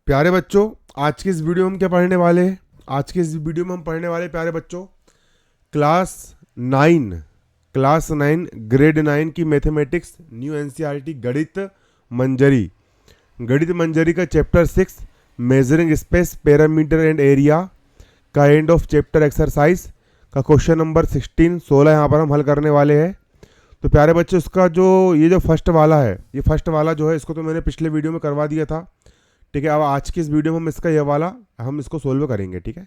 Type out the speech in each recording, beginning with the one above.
प्यारे बच्चों, आज की इस वीडियो में हम क्या पढ़ने वाले हैं? आज की इस वीडियो में हम पढ़ने वाले प्यारे बच्चों क्लास 9 क्लास 9 ग्रेड 9 की मैथमेटिक्स न्यू एनसीईआरटी गणित मंजरी का chapter 6 measuring space parameter and area का एंड ऑफ चैप्टर एक्सरसाइज का क्वेश्चन नंबर 16 यहाँ पर हम हल करने वाले हैं। तो प्यारे बच्चों, इसका जो फर्स्ट वाला है, ये फर्स्ट वाला जो है, इसको तो मैंने पिछले वीडियो में करवा दिया था। ठीक है, अब आज की इस वीडियो में हम इसका ये वाला हम इसको सोल्व करेंगे। ठीक है,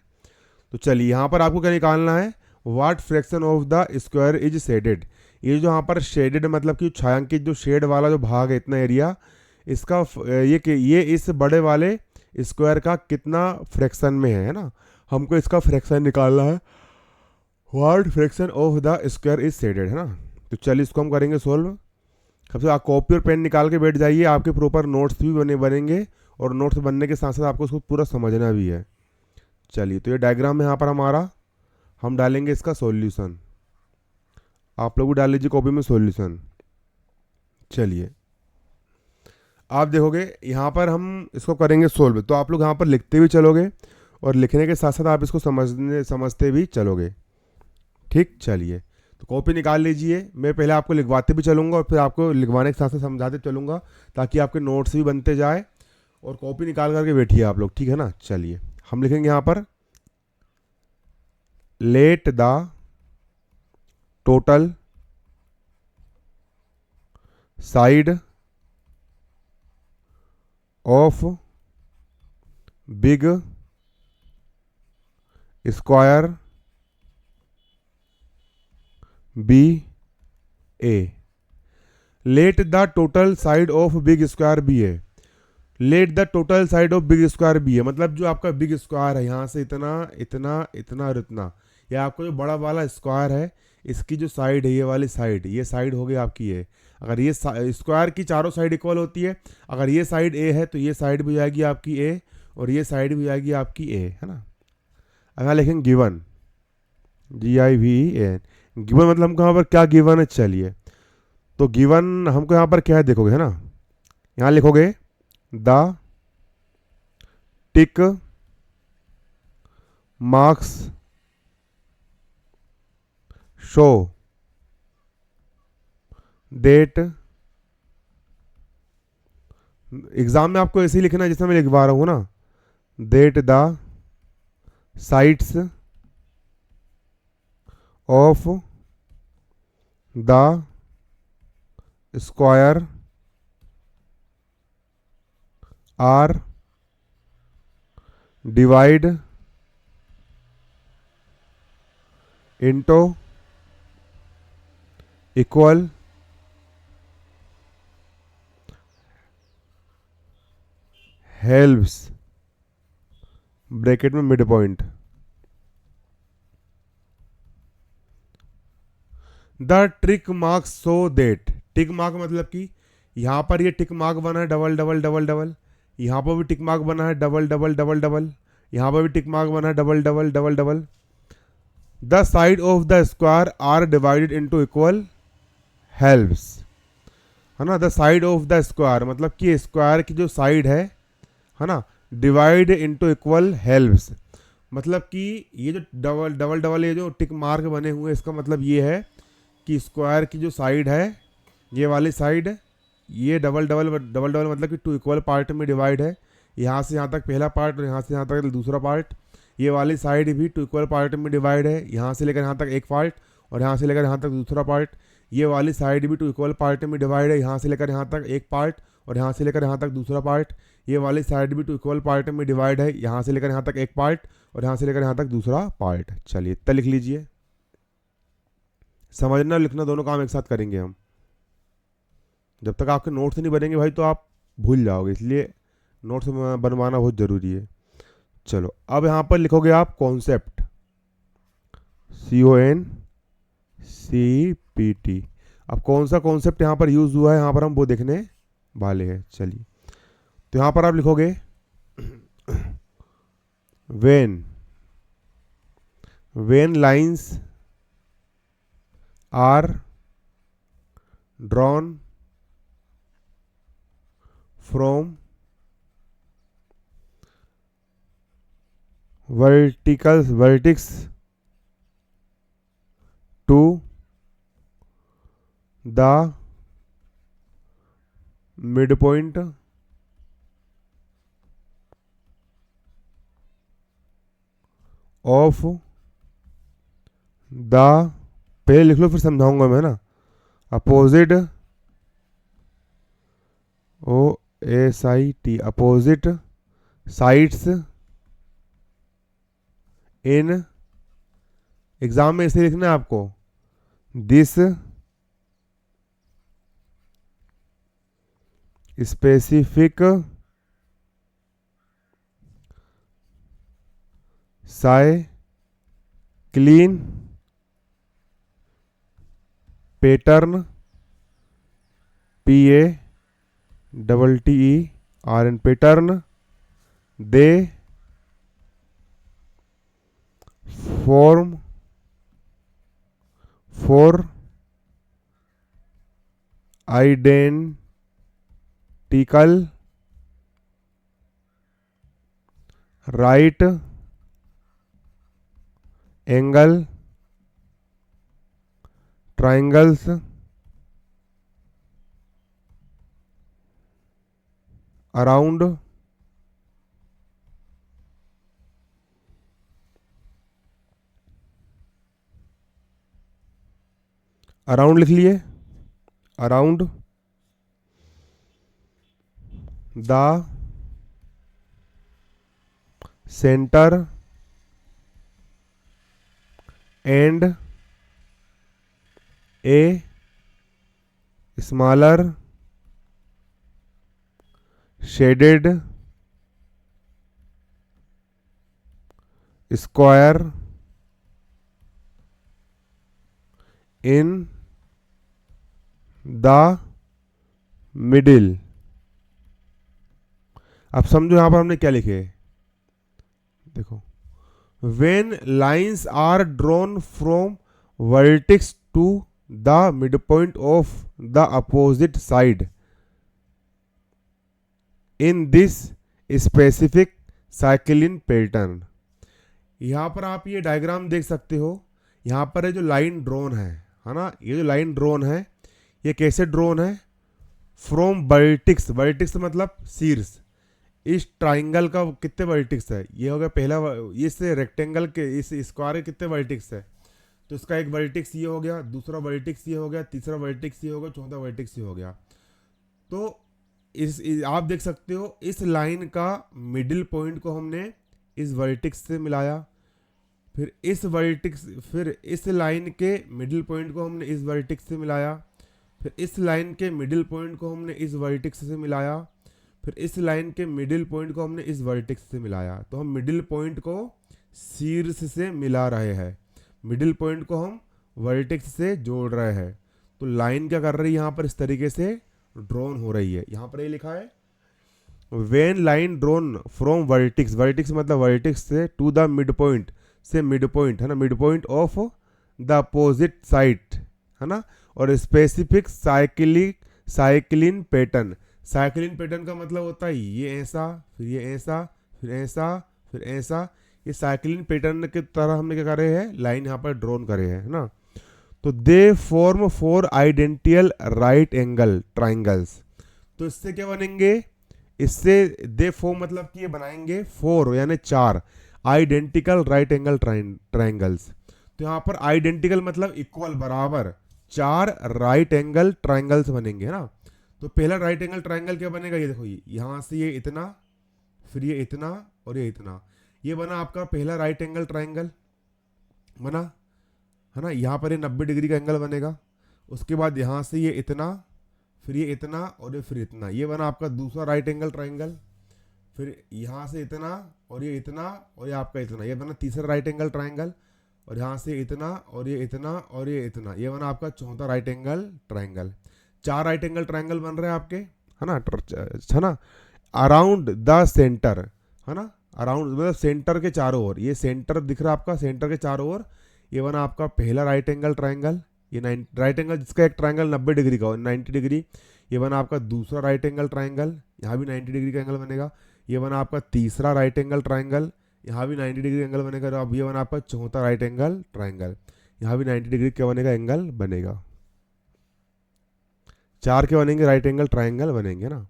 तो चलिए यहाँ पर आपको क्या निकालना है, what fraction of the square is shaded. ये जो यहाँ पर शेडेड मतलब कि छायांकित जो शेड वाला जो भाग है, इतना एरिया, इसका ये इस बड़े वाले स्क्वायर का कितना फ्रैक्शन में है ना, हमको इसका फ्रैक्शन निकालना है। What fraction of the square is shaded, है ना। तो चलिए इसको हम करेंगे सोल्व। सबसे आप कॉपी और पेन निकाल के बैठ जाइए, आपके प्रॉपर नोट्स भी बनेंगे और नोट्स बनने के साथ साथ आपको उसको पूरा समझना भी है। चलिए, तो ये डायग्राम है यहाँ पर हमारा, हम डालेंगे इसका सॉल्यूशन। आप लोग भी डाल लीजिए कॉपी में सॉल्यूशन। चलिए, आप देखोगे यहाँ पर हम इसको करेंगे सोल्व, तो आप लोग यहाँ पर लिखते भी चलोगे और लिखने के साथ साथ आप इसको समझते भी चलोगे। ठीक, चलिए तो कॉपी निकाल लीजिए। मैं पहले आपको लिखवाते भी चलूँगा और फिर आपको लिखवाने के साथ साथ समझाते चलूँगा, ताकि आपके नोट्स भी बनते जाए। और कॉपी निकाल करके बैठिए आप लोग, ठीक है ना। चलिए, हम लिखेंगे यहाँ पर let the total side of big square B A. Let the total side of big square B A. Let the total side of big square B है, मतलब जो आपका बिग स्क्वायर है, यहाँ से इतना इतना इतना और इतना, या आपका जो बड़ा वाला स्क्वायर है, इसकी जो साइड है, ये वाली साइड, ये साइड हो गई आपकी ए। अगर ये स्क्वायर की चारों साइड इक्वल होती है, अगर ये साइड ए है तो ये साइड भी हो जाएगी आपकी ए, और ये साइड भी हो जाएगी आपकी ए, है ना। अब यहाँ लिखेंगे गिवन, GIVEN। गिवन मतलब हमको यहाँ पर क्या गिवन है, चलिए तो गिवन हमको यहाँ पर क्या है देखोगे, है ना। यहाँ लिखोगे the tick marks show that. Exam में आपको ऐसे ही लिखना है जैसे मैं लिखवा रहा हूँ ना, that the sides of the square are divide into equal halves bracket में mid point the tick mark so that. Tick mark मतलब कि यहाँ पर ये टिक मार्क बना है डबल डबल डबल डबल, यहाँ पर भी टिक मार्क बना है डबल डबल डबल डबल, यहाँ पर भी टिक मार्क बना है double double double double. The side of the square are divided into equal halves, है ना। The side of the square मतलब कि स्क्वायर की जो साइड है ना, डिवाइड इनटू इक्वल हेल्प्स, मतलब कि ये जो डबल डबल डबल ये जो टिक मार्क बने हुए हैं, इसका मतलब ये है कि स्क्वायर की जो साइड है, ये वाली साइड, ये डबल डबल डबल डबल मतलब कि टू इक्वल पार्ट में डिवाइड है। यहाँ से यहाँ तक पहला पार्ट और यहाँ से यहाँ तक दूसरा पार्ट। ये वाली साइड भी टू इक्वल पार्ट में डिवाइड है, यहाँ से लेकर यहाँ तक एक पार्ट और यहाँ से लेकर यहाँ तक दूसरा पार्ट। ये वाली साइड भी टू इक्वल पार्ट में डिवाइड है, यहाँ से लेकर यहाँ तक एक पार्ट और यहाँ से लेकर यहाँ तक दूसरा पार्ट। ये वाली साइड भी टू इक्वल पार्ट में डिवाइड है, यहाँ से लेकर यहाँ तक एक पार्ट और यहाँ से लेकर यहाँ तक दूसरा पार्ट। चलिए इतना लिख लीजिए। समझना और लिखना दोनों काम एक साथ करेंगे हम। जब तक आपके नोट्स नहीं बनेंगे भाई तो आप भूल जाओगे, इसलिए नोट्स बनवाना बहुत ज़रूरी है। चलो, अब यहाँ पर लिखोगे आप कॉन्सेप्ट, CONCEPT। अब कौन सा कॉन्सेप्ट यहाँ पर यूज हुआ है, यहाँ पर हम वो देखने वाले हैं। चलिए, तो यहाँ पर आप लिखोगे when lines are drawn from vertex to the mid point of the, पहले लिख लो फिर समझाऊंगा मैं ना, opposite, OSIT, opposite sides in, exam में इसे लिखना है आपको, this specific cyclic pattern, PATTERN pattern, they form for identical right angle triangles around लिख लिए, around the centre and a smaller shaded square in the middle. अब समझो यहां पर हमने क्या लिखे, देखो, when lines are drawn from vertex to the mid point of the opposite side in this specific cyclic pattern. यहां पर आप ये डायग्राम देख सकते हो, यहां पर है जो लाइन ड्रॉन है ना, ये जो लाइन ड्रॉन है ये कैसे ड्रॉन है, फ्रॉम वर्टिक्स, वर्टिक्स मतलब शीर्ष, इस ट्राइंगल का कितने वर्टिक्स है, ये हो गया पहला, इस रेक्टेंगल के, इस स्क्वायर के कितने वर्टिक्स है, तो इसका एक वर्टिक्स ये हो गया, दूसरा वर्टिक्स ये हो गया, तीसरा वर्टिक्स ये हो गया, चौथा वर्टिक्स ये हो गया। तो इस आप देख सकते हो इस लाइन का मिडिल पॉइंट को हमने इस वर्टिक्स से मिलाया, फिर इस वर्टिक्स, फिर इस लाइन के मिडिल पॉइंट को हमने इस वर्टिक्स से मिलाया, फिर इस लाइन के मिडिल पॉइंट को हमने इस वर्टिक्स से मिलाया, फिर इस लाइन के मिडिल पॉइंट को हमने इस वर्टेक्स से मिलाया। तो हम मिडिल पॉइंट को शीर्ष से मिला रहे हैं, मिडिल पॉइंट को हम वर्टेक्स से जोड़ रहे हैं। तो लाइन क्या कर रही है यहाँ पर, इस तरीके से ड्रॉन हो रही है। यहाँ पर ये लिखा है when line drawn from vertex, vertex मतलब वर्टेक्स से, टू द मिड पॉइंट से, मिड पॉइंट है ना, mid point of the opposite side है ना, और specific cyclic pattern. Cyclin pattern का मतलब होता है ये ऐसा, फिर ये ऐसा, फिर ऐसा, फिर ऐसा, ये साइक्लिन पैटर्न की तरह हमने क्या करे हैं, लाइन यहाँ पर ड्रॉन करे हैं, है ना। तो they form 4 identical right angle triangles. तो इससे क्या बनेंगे, इससे दे फॉर्म मतलब कि ये बनाएंगे 4 यानी 4 आइडेंटिकल राइट एंगल ट्राइंगल्स। तो यहाँ पर आइडेंटिकल मतलब इक्वल, बराबर, 4 राइट एंगल ट्राइंगल्स बनेंगे, है ना। तो पहला राइट एंगल ट्राइंगल क्या बनेगा, ये देखो, यहाँ से ये इतना, फिर ये इतना और ये इतना, ये बना आपका पहला राइट एंगल ट्राइंगल बना, है ना। यहाँ पर ये 90 डिग्री का एंगल बनेगा। उसके बाद यहाँ से ये इतना, फिर ये इतना और ये फिर इतना, ये बना आपका दूसरा राइट एंगल ट्राइंगल। फिर यहाँ से इतना और ये इतना और ये आपका इतना, ये बना तीसरा राइट एंगल ट्राइंगल। और यहाँ से इतना और ये इतना और ये इतना, ये बना आपका चौथा right angle triangle. 4 right angle triangle बन रहे हैं आपके, है ना, अराउंड द सेंटर, है ना, अराउंड मतलब सेंटर के चारों ओर, ये सेंटर दिख रहा है आपका, सेंटर के चारों ओर, ये बना आपका पहला राइट एंगल ट्राइंगल। ये राइट एंगल जिसका एक ट्राइंगल 90 डिग्री का हो, 90 डिग्री, ये बना आपका दूसरा राइट एंगल ट्राइंगल, यहाँ भी 90 डिग्री का एंगल बनेगा। ये बना आपका तीसरा राइट एंगल ट्राइंगल, यहाँ भी 90 डिग्री एंगल बनेगा। तो अब ये बना आपका चौथा राइट एंगल ट्राइंगल। यहाँ भी 90 डिग्री क्या बनेगा, एंगल बनेगा। 4 के बनेंगे राइट एंगल ट्राइंगल बनेंगे ना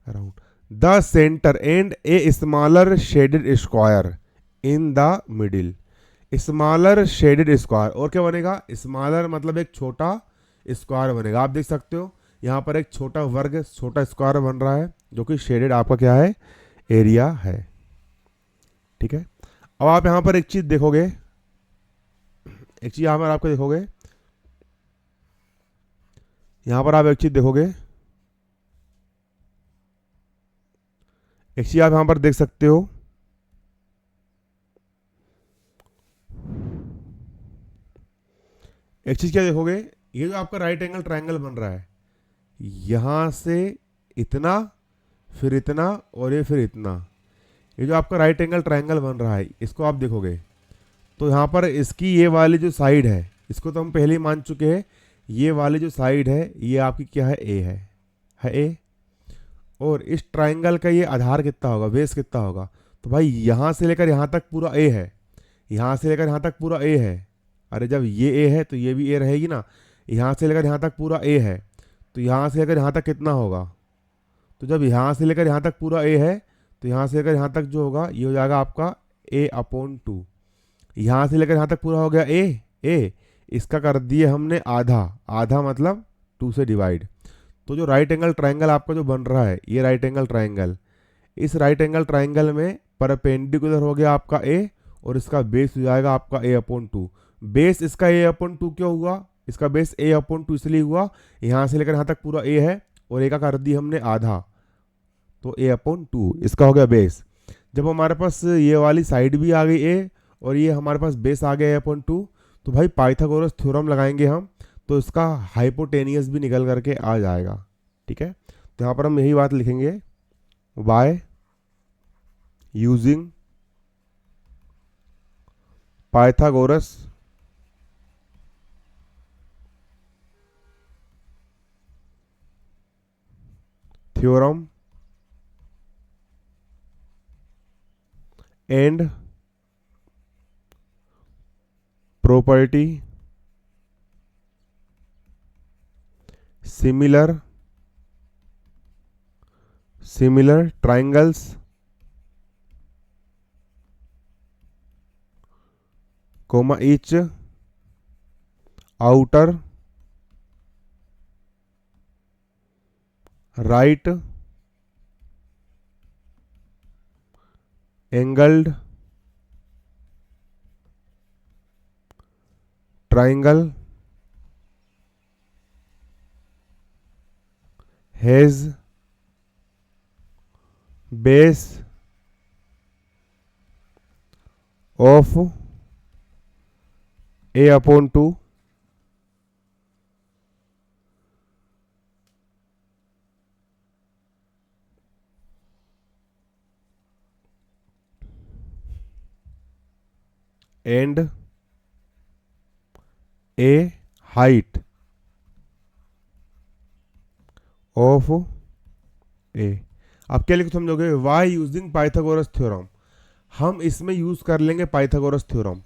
around the centre and a smaller shaded square in the middle. Smaller shaded square, और क्या बनेगा, स्मॉलर मतलब एक छोटा स्क्वायर बनेगा। आप देख सकते हो यहाँ पर एक छोटा वर्ग, छोटा स्क्वायर बन रहा है जो कि शेडेड आपका क्या है, एरिया है। ठीक है, अब आप यहाँ पर एक चीज देखोगे, एक चीज यहाँ पर आपको देखोगे, यहाँ पर आप एक चीज देखोगे, एक चीज आप यहाँ पर देख सकते हो, एक चीज क्या देखोगे, ये जो आपका राइट एंगल ट्रायंगल बन रहा है, यहां से इतना, फिर इतना, और ये फिर इतना, ये जो आपका राइट एंगल ट्रायंगल बन रहा है, इसको आप देखोगे तो यहाँ पर इसकी ये वाली जो साइड है, इसको तो हम पहले ही मान चुके हैं, ये वाली जो साइड है ये आपकी क्या है, ए है ए। और इस ट्रायंगल का ये आधार कितना होगा, बेस कितना होगा, तो भाई यहाँ से लेकर यहाँ तक पूरा ए है, यहाँ से लेकर यहाँ तक पूरा ए है। अरे जब ये ए है तो ये भी ए रहेगी ना, यहाँ से लेकर यहाँ तक पूरा ए है, तो यहाँ से लेकर यहाँ तक कितना होगा, तो जब यहाँ से लेकर यहाँ तक पूरा ए है तो यहाँ से लेकर यहाँ तक जो होगा ये हो जाएगा आपका a/2। यहाँ से लेकर यहाँ तक पूरा हो गया ए, इसका कर दिए हमने आधा, आधा मतलब 2 से डिवाइड। तो जो राइट एंगल ट्रायंगल आपका जो बन रहा है, ये राइट एंगल ट्रायंगल, इस राइट एंगल ट्रायंगल में परपेंडिकुलर हो गया आपका ए, और इसका बेस हो जाएगा आपका a/2। बेस इसका a/2 क्यों हुआ, इसका बेस a/2 इसलिए हुआ, यहाँ से लेकर यहाँ तक पूरा ए है और ए का कर दिया हमने आधा, तो a/2 इसका हो गया बेस। जब हमारे पास ये वाली साइड भी आ गई ए और ये हमारे पास बेस आ गया a/2, तो भाई पाइथागोरस थ्योरम लगाएंगे हम, तो इसका हाइपोटेनियस भी निकल करके आ जाएगा। ठीक है, तो यहाँ पर हम यही बात लिखेंगे, by using Pythagoras theorem and property similar triangles comma each outer right angled triangle has base of a/2 and a height of a। आप क्या लिख समझोगे, वाई यूजिंग पाइथागोरस थ्योरम, हम इसमें यूज कर लेंगे Pythagoras theorem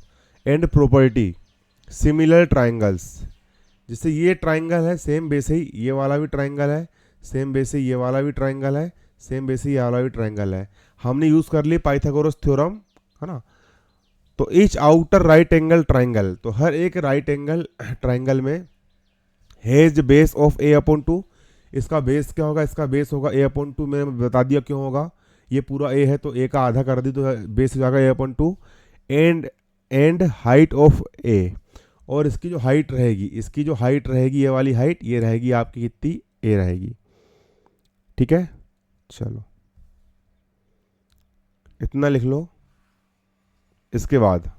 and property similar triangles. जैसे ये ट्राइंगल है सेम बेस ही ये वाला भी ट्राइंगल है, सेम बेस ही ये वाला भी ट्राइंगल है, सेम बेस ही ये वाला भी ट्राइंगल है, हमने यूज कर ली पाइथागोरस थ्योरम, है ना। तो each outer right angle triangle, तो हर एक राइट एंगल ट्राइंगल में हैज बेस ऑफ a/2, इसका बेस क्या होगा, इसका बेस होगा a/2, मैंने बता दिया क्यों होगा, ये पूरा a है तो a का आधा कर दी तो बेस हो जाएगा a/2, and height of a, और इसकी जो हाइट रहेगी, इसकी जो हाइट रहेगी ये वाली हाइट, ये रहेगी आपकी कितनी, a रहेगी। ठीक है, चलो इतना लिख लो। इसके बाद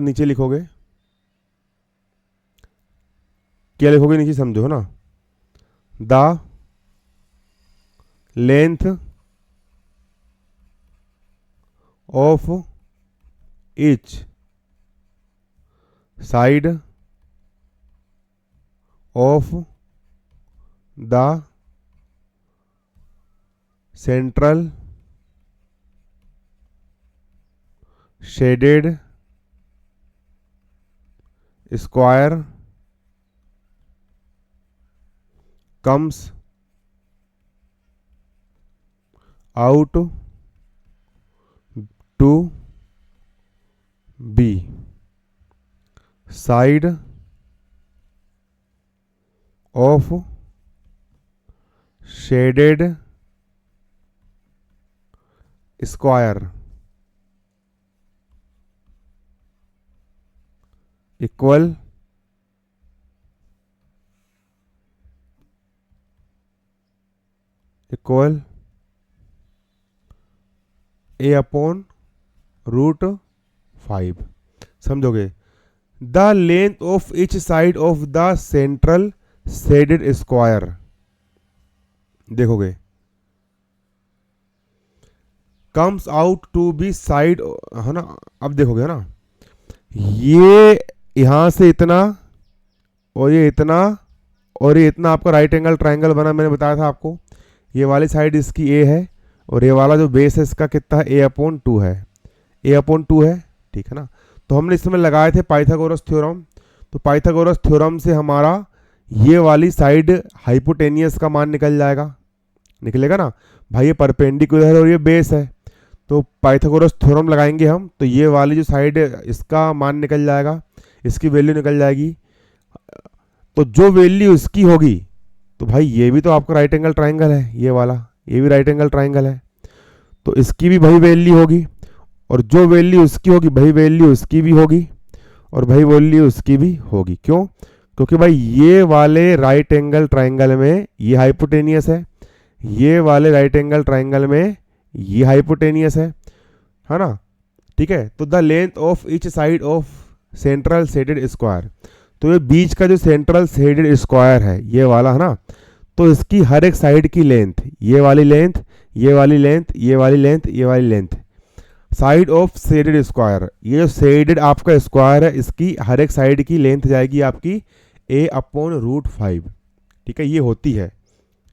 नीचे लिखोगे, क्या लिखोगे नीचे समझो ना, the length of each side of the central shaded square comes out to be side of shaded square equal a upon root 5। समझोगे? The length of each side of the central shaded square, देखोगे comes out to be side, है ना? अब देखोगे ना, ये यहां से इतना और ये इतना और ये इतना आपका राइट एंगल ट्राइंगल बना, मैंने बताया था आपको। ये वाली साइड इसकी ए है और ये वाला जो बेस है इसका कितना है, a/2 है, a/2 है, ठीक है ना? तो हमने इसमें लगाए थे पाइथागोरस थ्योरम। तो पाइथागोरस थ्योरम से हमारा ये वाली साइड हाइपोटेनियस का मान निकल जाएगा, निकलेगा ना भाई। ये परपेंडिकुलर है और ये बेस है, तो पाइथागोरस थ्योरम लगाएंगे हम, तो ये वाली जो साइड है इसका मान निकल जाएगा, इसकी वैल्यू निकल जाएगी। तो जो वैल्यू इसकी होगी, तो भाई ये भी तो आपका राइट एंगल ट्राइंगल है, ये वाला, ये भी राइट एंगल ट्राइंगल है, तो इसकी भी भाई वैल्यू होगी, और जो वैल्यू उसकी होगी भाई वैल्यू उसकी भी होगी, और भाई वैल्यू उसकी भी होगी। क्यों? क्योंकि भाई ये वाले राइट एंगल ट्राइंगल में ये हाइपोटेनियस है, ये वाले राइट एंगल ट्राइंगल में ये हाइपोटेनियस है ना? ठीक है। तो the length of each side of central shaded square, तो ये बीच का जो सेंट्रल शेडेड स्क्वायर है ये वाला, है ना? तो इसकी हर एक साइड की लेंथ, ये वाली लेंथ, ये वाली लेंथ, ये वाली लेंथ, ये वाली length, side of shaded square, ये जो शेडेड आपका स्क्वायर है इसकी हर एक साइड की लेंथ जाएगी आपकी a/√5। ठीक है, ये होती है,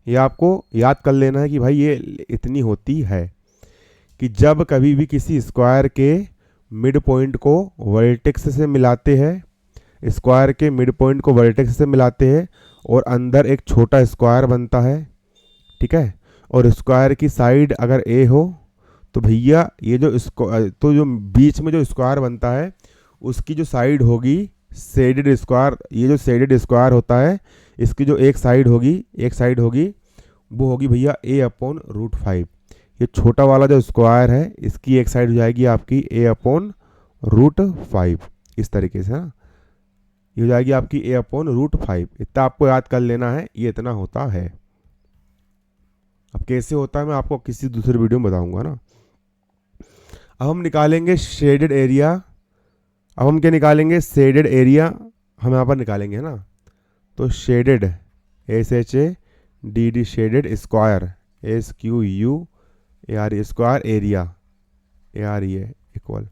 ये आपको याद कर लेना है कि भाई ये इतनी होती है कि जब कभी भी किसी स्क्वायर के मिड पॉइंट को वर्टेक्स से मिलाते हैं, स्क्वायर के मिड पॉइंट को वर्टेक्स से मिलाते हैं और अंदर एक छोटा स्क्वायर बनता है, ठीक है, और स्क्वायर की साइड अगर ए हो, तो भैया ये जो तो जो बीच में जो स्क्वायर बनता है उसकी जो साइड होगी शेडेड स्क्वायर, ये जो शेडेड स्क्वायर होता है इसकी जो एक साइड होगी वो होगी भैया a/√5। ये छोटा वाला जो स्क्वायर है इसकी एक साइड हो जाएगी आपकी a/√5, इस तरीके से, ना, ये हो जाएगी आपकी a/√5। इतना आपको याद कर लेना है, ये इतना होता है। अब कैसे होता है मैं आपको किसी दूसरे वीडियो में बताऊंगा ना। अब हम निकालेंगे शेडेड एरिया, अब हम क्या निकालेंगे, शेडेड एरिया हम यहाँ पर निकालेंगे, है ना? तो shaded, SHADD shaded square, SQUARE square area, ARE equal.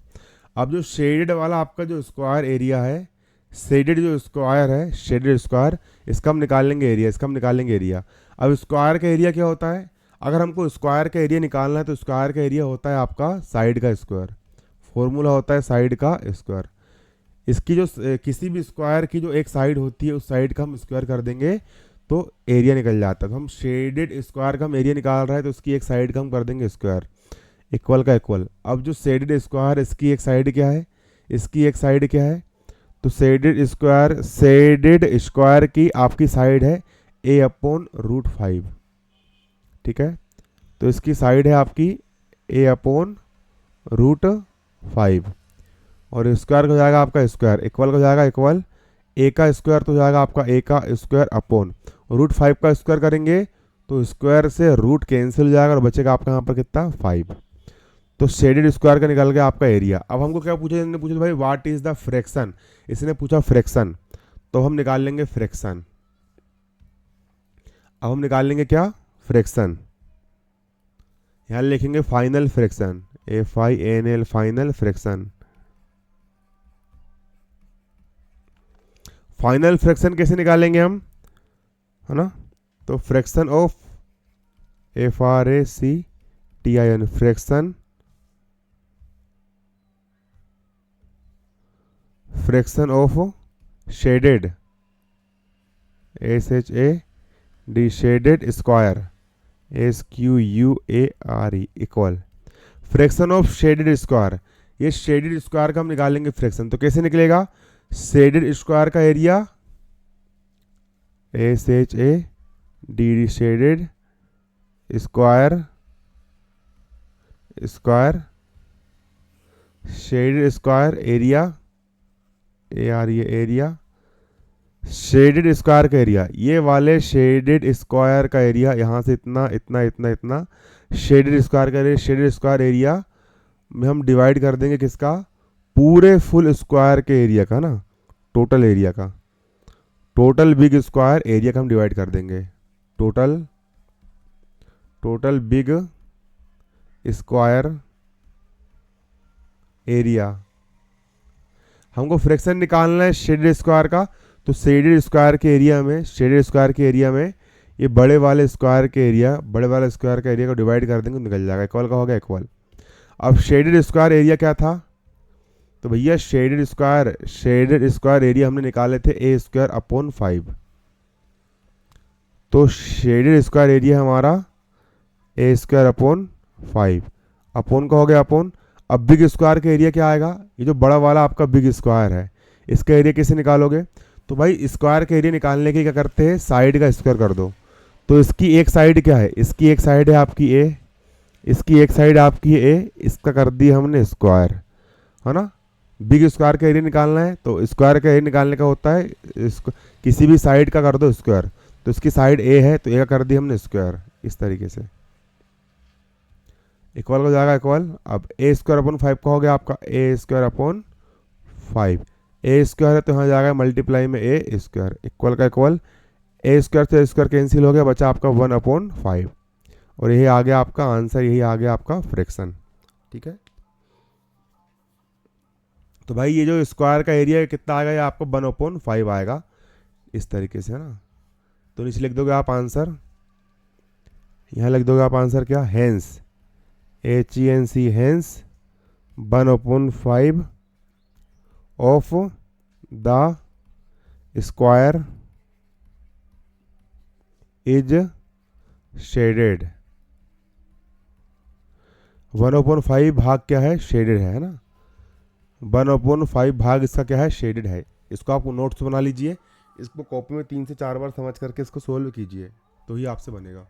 अब जो शेडेड वाला आपका जो स्क्वायर एरिया है, शेडेड जो स्क्वायर है, शेडेड स्क्वायर, इसका हम निकाल लेंगे एरिया, इसका हम निकाल लेंगे एरिया। अब स्क्वायर का एरिया क्या होता है? अगर हमको स्क्वायर का एरिया निकालना है तो स्क्वायर का एरिया होता है आपका साइड का स्क्वायर, फॉर्मूला होता है साइड का स्क्वायर। इसकी जो किसी भी स्क्वायर की जो एक साइड होती है उस साइड का हम स्क्वायर कर देंगे तो एरिया निकल जाता है। तो हम शेडेड स्क्वायर का हम एरिया निकाल रहे हैं तो उसकी एक साइड का हम कर देंगे स्क्वायर, इक्वल का इक्वल। अब जो शेडेड स्क्वायर इसकी एक साइड क्या है, इसकी एक साइड क्या है, तो शेडेड स्क्वायर की आपकी साइड है a/√5, ठीक है। तो इसकी साइड है आपकी a/√5 और स्क्वायर हो जाएगा आपका स्क्वायर, इक्वल हो जाएगा इक्वल, a का स्क्वायर तो जाएगा आपका a का स्क्वायर अपॉन √5 का स्क्वायर करेंगे तो स्क्वायर से रूट कैंसिल हो जाएगा और बचेगा आपका यहाँ पर कितना, 5। तो शेडेड स्क्वायर का निकल गया आपका एरिया। अब हमको क्या पूछा, इसने पूछा भाई व्हाट इज द फ्रैक्शन, इसने पूछा फ्रैक्शन, तो हम निकाल लेंगे फ्रैक्शन। अब हम निकाल लेंगे क्या, फ्रैक्शन। यहाँ लिखेंगे final fraction, FINL final fraction. Final fraction कैसे निकालेंगे हम, है ना? तो fraction of FRACTION, fraction of shaded, SHAD shaded square, SQUARE equal fraction of shaded square. ये शेडेड स्क्वायर का हम निकालेंगे फ्रैक्शन, तो कैसे निकलेगा? शेडेड स्क्वायर का area SHAD shaded square shaded square area area shaded square का एरिया, ये वाले शेडेड स्क्वायर का एरिया यहाँ से इतना इतना इतना इतना शेडेड स्क्वायर का एरिया, शेडेड स्क्वायर एरिया में हम डिवाइड कर देंगे किसका? पूरे फुल स्क्वायर के एरिया का ना, टोटल एरिया का, टोटल बिग स्क्वायर एरिया का हम डिवाइड कर देंगे। टोटल बिग स्क्वायर एरिया, हमको फ्रैक्शन निकालना है शेडेड स्क्वायर का, तो शेडेड स्क्वायर के एरिया में ये बड़े वाले स्क्वायर के एरिया, बड़े वाले स्क्वायर का एरिया को डिवाइड कर देंगे, निकल जाएगा, इक्वल का हो गया इक्वल। अब शेडेड स्क्वायर एरिया क्या था? तो भैया शेडेड स्क्वायर एरिया हमने निकाले थे A² / 5, तो शेडेड स्क्वायर एरिया हमारा A² / 5 अपोन का हो गया अपोन। अब बिग स्क्वायर का एरिया क्या आएगा? ये जो बड़ा वाला आपका बिग स्क्वायर है, इसका एरिया कैसे निकालोगे? तो भाई स्क्वायर का एरिया निकालने के क्या करते हैं? साइड का स्क्वायर कर दो। तो इसकी एक साइड क्या है? इसकी एक साइड है आपकी A, इसकी एक साइड आपकी A, इसका कर दिया हमने स्क्वायर, है ना। बिग स्क्वायर का एरिया निकालना है, तो स्क्वायर का एरिया निकालने का होता है किसी भी साइड का कर दो स्क्वायर, तो इसकी साइड A है तो A का कर दिया हमने स्क्वायर, इस तरीके से इक्वल हो जाएगा इक्वल। अब A² / 5 का हो गया आपका A² / 5, A² है तो यहाँ जाएगा मल्टीप्लाई में A², इक्वल का इक्वल। A² से स्क्वायर कैंसिल हो गया, बचा आपका 1/5, और यही आ गया आपका आंसर, यही आ गया आपका फ्रैक्शन। ठीक है, तो भाई ये जो स्क्वायर का एरिया कितना आएगा? ये आपको 1/5 आएगा, इस तरीके से, है ना। तो नीचे लिख दोगे आप आंसर, यहाँ लिख दोगे आप आंसर क्या? Hence, HENC, hence 1/5 of the square is shaded. 1/5 भाग क्या है? शेडेड है ना। 1/5 भाग इसका क्या है? शेडेड है। इसको आप नोट्स बना लीजिए, इसको कॉपी में 3 से 4 बार समझ करके इसको सोल्व कीजिए, तो ही आपसे बनेगा।